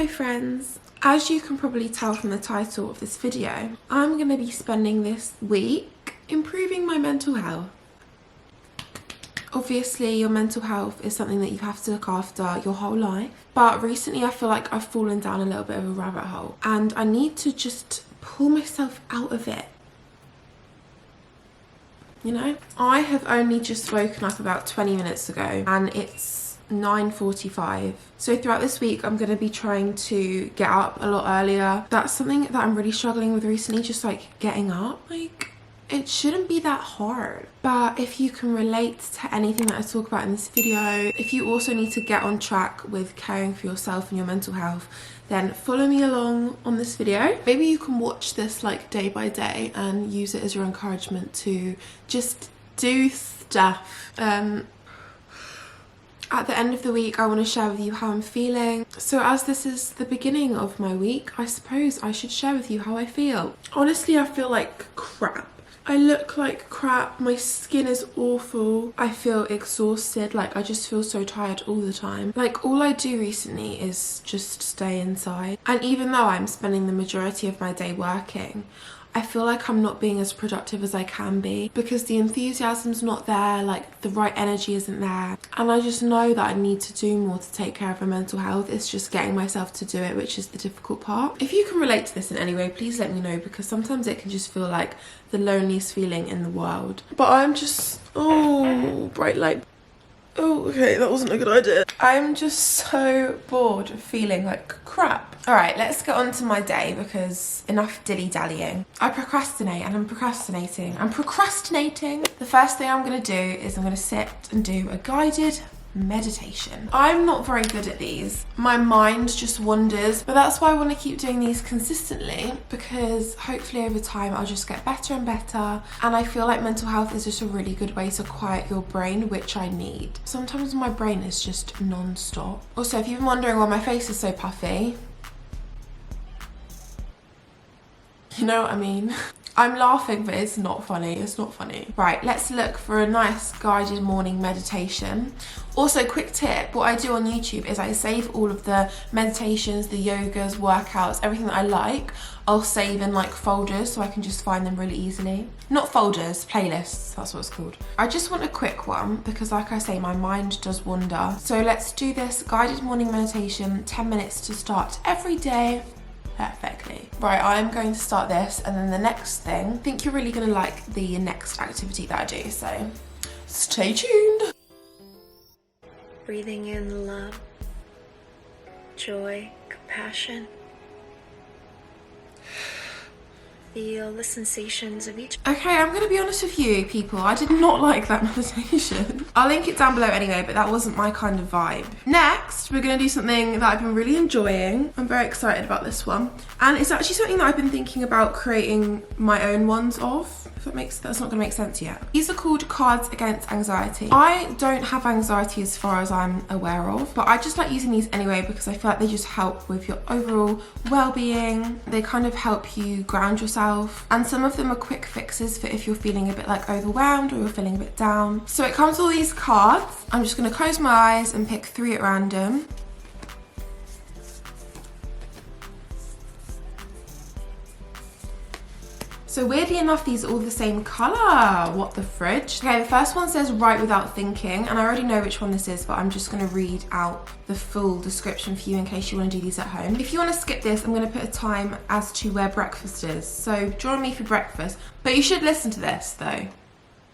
Hello friends, as you can probably tell from the title of this video, I'm going to be spending this week improving my mental health. Obviously your mental health is something that you have to look after your whole life, but recently I feel like I've fallen down a little bit of a rabbit hole and I need to just pull myself out of it. You know, I have only just woken up about 20 minutes ago and it's 9:45. So throughout this week I'm going to be trying to get up a lot earlier. That's something that I'm really struggling with recently, just like getting up. Like, it shouldn't be that hard. But if you can relate to anything that I talk about in this video, if you also need to get on track with caring for yourself and your mental health, then follow me along on this video. Maybe you can watch this like day by day and use it as your encouragement to just do stuff. At the end of the week, I want to share with you how I'm feeling. So as this is the beginning of my week, I suppose I should share with you how I feel. Honestly, I feel like crap. I look like crap, my skin is awful, I feel exhausted, like I just feel so tired all the time. Like all I do recently is just stay inside. And even though I'm spending the majority of my day working, I feel like I'm not being as productive as I can be because the enthusiasm's not there, like the right energy isn't there. And I just know that I need to do more to take care of my mental health. It's just getting myself to do it, which is the difficult part. If you can relate to this in any way, please let me know, because sometimes it can just feel like the loneliest feeling in the world. But I'm just, oh, bright light. Oh, okay, that wasn't a good idea. I'm just so bored of feeling like crap. All right, let's get on to my day because enough dilly-dallying. I procrastinate and I'm procrastinating. The first thing I'm gonna do is I'm gonna sit and do a guided meditation. I'm not very good at these. My mind just wanders, but that's why I want to keep doing these consistently, because hopefully over time I'll just get better and better. And I feel like mental health is just a really good way to quiet your brain, which I need. Sometimes my brain is just non-stop. Also, if you've been wondering why my face is so puffy, you know what I mean. I'm laughing, but it's not funny. It's not funny. Right, let's look for a nice guided morning meditation. Also, quick tip, what I do on YouTube is I save all of the meditations, the yogas, workouts, everything that I like. I'll save in like folders so I can just find them really easily. Not folders, playlists, that's what it's called. I just want a quick one because like I say, my mind does wander. So let's do this guided morning meditation, 10 minutes to start every day. Perfectly. Right, I'm going to start this, and then the next thing, I think you're really going to like the next activity that I do, so stay tuned. Breathing in love, joy, compassion. Feel the sensations of each. Okay, I'm going to be honest with you, people. I did not like that meditation. I'll link it down below anyway, but that wasn't my kind of vibe. Next, we're going to do something that I've been really enjoying. I'm very excited about this one. And it's actually something that I've been thinking about creating my own ones of. If that's not going to make sense yet. These are called cards against anxiety. I don't have anxiety as far as I'm aware of, but I just like using these anyway because I feel like they just help with your overall well-being. They kind of help you ground yourself, and some of them are quick fixes for if you're feeling a bit like overwhelmed or you're feeling a bit down. So it comes with all these cards. I'm just going to close my eyes and pick 3 at random. So weirdly enough, these are all the same colour. What the fridge? Okay, the first one says write without thinking, and I already know which one this is, but I'm just going to read out the full description for you in case you want to do these at home. If you want to skip this, I'm going to put a time as to where breakfast is. So join me for breakfast, but you should listen to this though.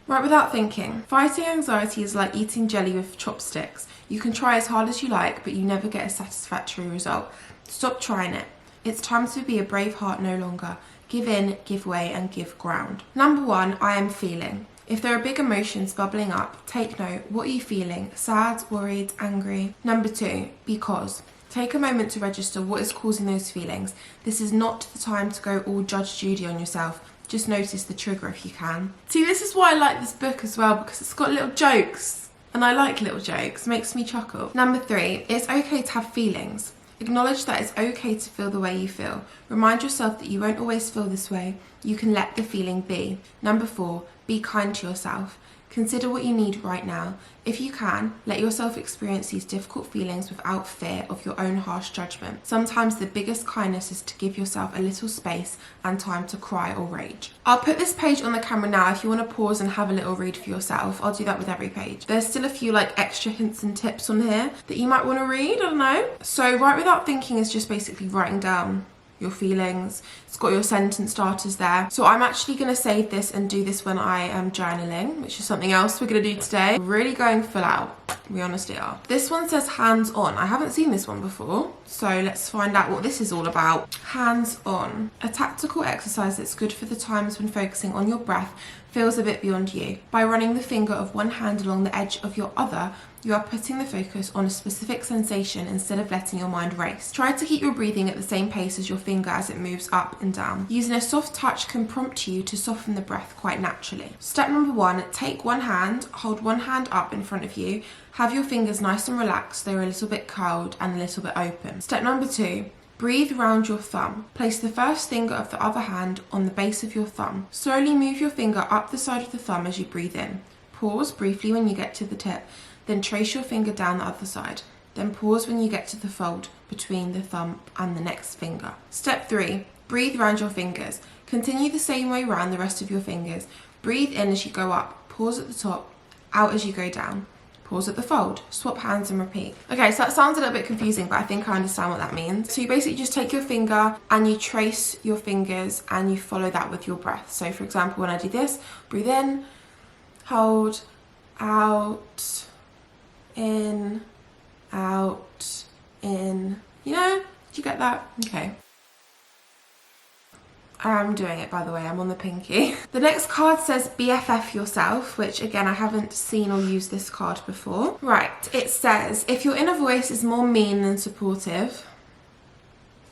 Write without thinking. Fighting anxiety is like eating jelly with chopsticks. You can try as hard as you like, but you never get a satisfactory result. Stop trying it. It's time to be a brave heart no longer. Give in, give way, and give ground. Number 1, I am feeling. If there are big emotions bubbling up, take note. What are you feeling? Sad, worried, angry? Number 2, because. Take a moment to register what is causing those feelings. This is not the time to go all Judge Judy on yourself. Just notice the trigger if you can. See, this is why I like this book as well, because it's got little jokes. And I like little jokes, makes me chuckle. Number 3, it's okay to have feelings. Acknowledge that it's okay to feel the way you feel. Remind yourself that you won't always feel this way. You can let the feeling be. Number 4, be kind to yourself. Consider what you need right now. If you can, let yourself experience these difficult feelings without fear of your own harsh judgment. Sometimes the biggest kindness is to give yourself a little space and time to cry or rage. I'll put this page on the camera now if you want to pause and have a little read for yourself. I'll do that with every page. There's still a few like extra hints and tips on here that you might want to read, I don't know. So Write Without Thinking is just basically writing down your feelings. It's got your sentence starters there. So I'm actually going to save this and do this when I am journaling, which is something else we're going to do today. We're really going full out. We honestly are. This one says hands on. I haven't seen this one before, so let's find out what this is all about. Hands on. A tactical exercise that's good for the times when focusing on your breath feels a bit beyond you. By running the finger of one hand along the edge of your other, you are putting the focus on a specific sensation instead of letting your mind race. Try to keep your breathing at the same pace as your finger as it moves up and down. Using a soft touch can prompt you to soften the breath quite naturally. Step number 1, take one hand, hold one hand up in front of you, have your fingers nice and relaxed, they're a little bit curled and a little bit open. Step number 2, breathe around your thumb. Place the first finger of the other hand on the base of your thumb. Slowly move your finger up the side of the thumb as you breathe in. Pause briefly when you get to the tip. Then trace your finger down the other side. Then pause when you get to the fold between the thumb and the next finger. Step 3, breathe around your fingers. Continue the same way around the rest of your fingers. Breathe in as you go up, pause at the top, out as you go down. Pause at the fold, swap hands and repeat. Okay, so that sounds a little bit confusing, but I think I understand what that means. So you basically just take your finger and you trace your fingers and you follow that with your breath. So for example, when I do this, breathe in, hold, out, in, out, in. You know? Do you get that? Okay. I'm doing it, by the way. I'm on the pinky. The next card says BFF yourself, which again, I haven't seen or used this card before. Right, it says, if your inner voice is more mean than supportive,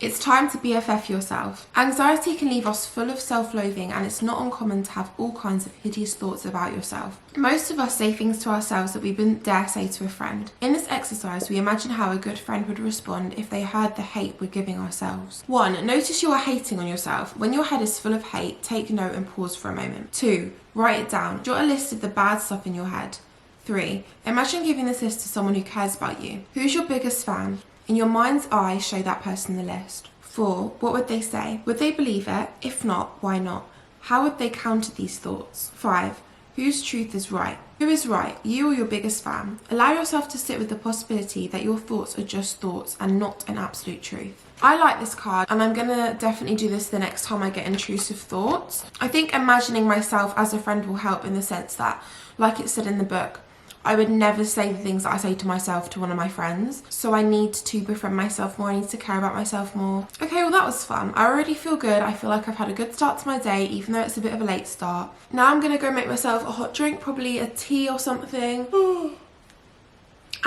it's time to BFF yourself. Anxiety can leave us full of self-loathing, and it's not uncommon to have all kinds of hideous thoughts about yourself. Most of us say things to ourselves that we wouldn't dare say to a friend. In this exercise, we imagine how a good friend would respond if they heard the hate we're giving ourselves. 1. Notice you are hating on yourself. When your head is full of hate, take note and pause for a moment. 2. Write it down. Jot a list of the bad stuff in your head. 3. Imagine giving this list to someone who cares about you. Who's your biggest fan? In your mind's eye, show that person the list. 4. What would they say? Would they believe it? If not, why not? How would they counter these thoughts? 5. Whose truth is right? Who is right, you or your biggest fan? Allow yourself to sit with the possibility that your thoughts are just thoughts and not an absolute truth. I like this card, and I'm gonna definitely do this the next time I get intrusive thoughts. I think imagining myself as a friend will help in the sense that, like it said in the book, I would never say the things that I say to myself to one of my friends. So I need to befriend myself more. I need to care about myself more. Okay, well that was fun. I already feel good. I feel like I've had a good start to my day, even though it's a bit of a late start. Now I'm gonna go make myself a hot drink, probably a tea or something.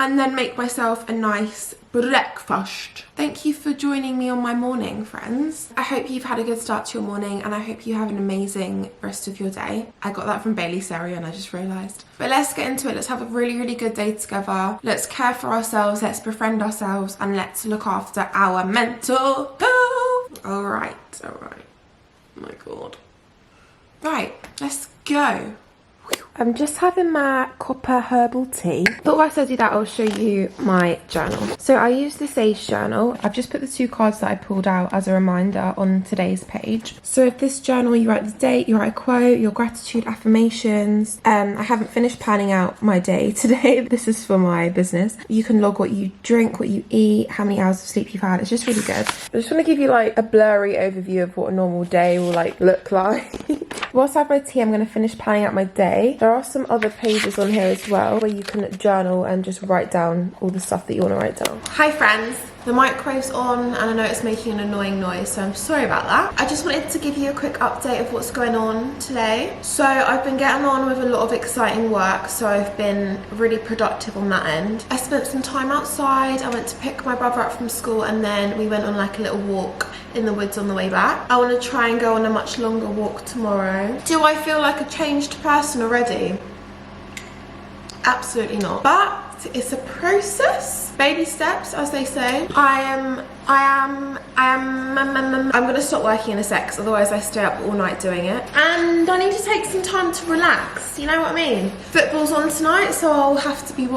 And then make myself a nice breakfast. Thank you for joining me on my morning, friends. I hope you've had a good start to your morning, and I hope you have an amazing rest of your day. I got that from Bailey Sarian, I just realised. But let's get into it. Let's have a really, really good day together. Let's care for ourselves, let's befriend ourselves, and let's look after our mental health. Alright. Oh my god. Right, let's go. I'm just having my copper herbal tea. But whilst I do that, I'll show you my journal. So I use the Sage journal. I've just put the 2 cards that I pulled out as a reminder on today's page. So if this journal, you write the date, you write a quote, your gratitude, affirmations. I haven't finished planning out my day today. This is for my business. You can log what you drink, what you eat, how many hours of sleep you've had. It's just really good. I just want to give you like a blurry overview of what a normal day will like look like. Whilst I have my tea, I'm going to finish planning out my day. There are some other pages on here as well where you can journal and just write down all the stuff that you want to write down. Hi friends, the microwave's on and I know it's making an annoying noise, so I'm sorry about that. I just wanted to give you a quick update of what's going on today. So I've been getting on with a lot of exciting work, so I've been really productive on that end. I spent some time outside. I went to pick my brother up from school, and then we went on like a little walk in the woods on the way back. I want to try and go on a much longer walk tomorrow. Do I feel like a changed person already? Absolutely not, but it's a process Baby steps, as they say. I'm gonna stop working in a sec, 'cause otherwise I stay up all night doing it. And I need to take some time to relax, you know what I mean? Football's on tonight, so I'll have to be,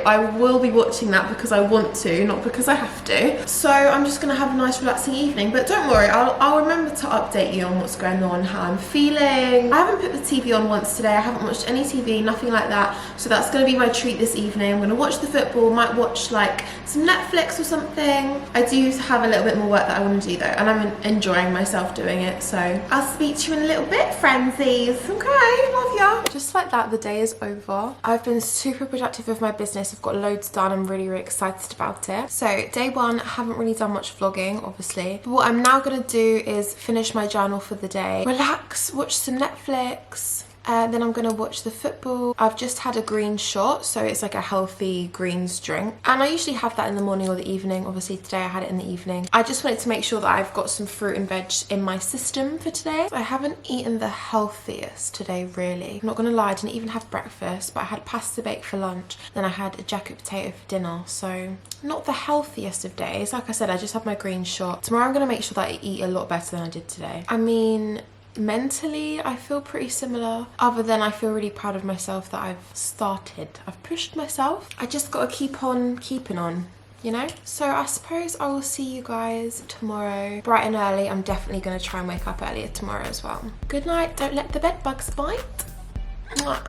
I will be watching that because I want to, not because I have to. So I'm just gonna have a nice relaxing evening, but don't worry, I'll remember to update you on what's going on, how I'm feeling. I haven't put the TV on once today, I haven't watched any TV, nothing like that. So that's gonna be my treat this evening. I'm gonna watch the football, might watch like some Netflix or something. I do have a little bit more work that I want to do though, and I'm enjoying myself doing it. So I'll speak to you in a little bit, friendsies. Okay, love ya. Just like that, the day is over. I've been super productive with my business. I've got loads done. I'm really, really excited about it. So day one, I haven't really done much vlogging, obviously. But what I'm now gonna do is finish my journal for the day, relax, watch some Netflix. Then I'm gonna watch the football. I've just had a green shot, so it's like a healthy greens drink. And I usually have that in the morning or the evening. Obviously today I had it in the evening. I just wanted to make sure that I've got some fruit and veg in my system for today. I haven't eaten the healthiest today, really. I'm not gonna lie, I didn't even have breakfast, but I had pasta baked for lunch. Then I had a jacket potato for dinner, so not the healthiest of days. Like I said, I just had my green shot. Tomorrow I'm gonna make sure that I eat a lot better than I did today. I mean, mentally I feel pretty similar, other than I feel really proud of myself that I've pushed myself. I just gotta keep on keeping on, you know? So I suppose I will see you guys tomorrow bright and early. I'm definitely gonna try and wake up earlier tomorrow as well. Good night, don't let the bed bugs bite. Mwah.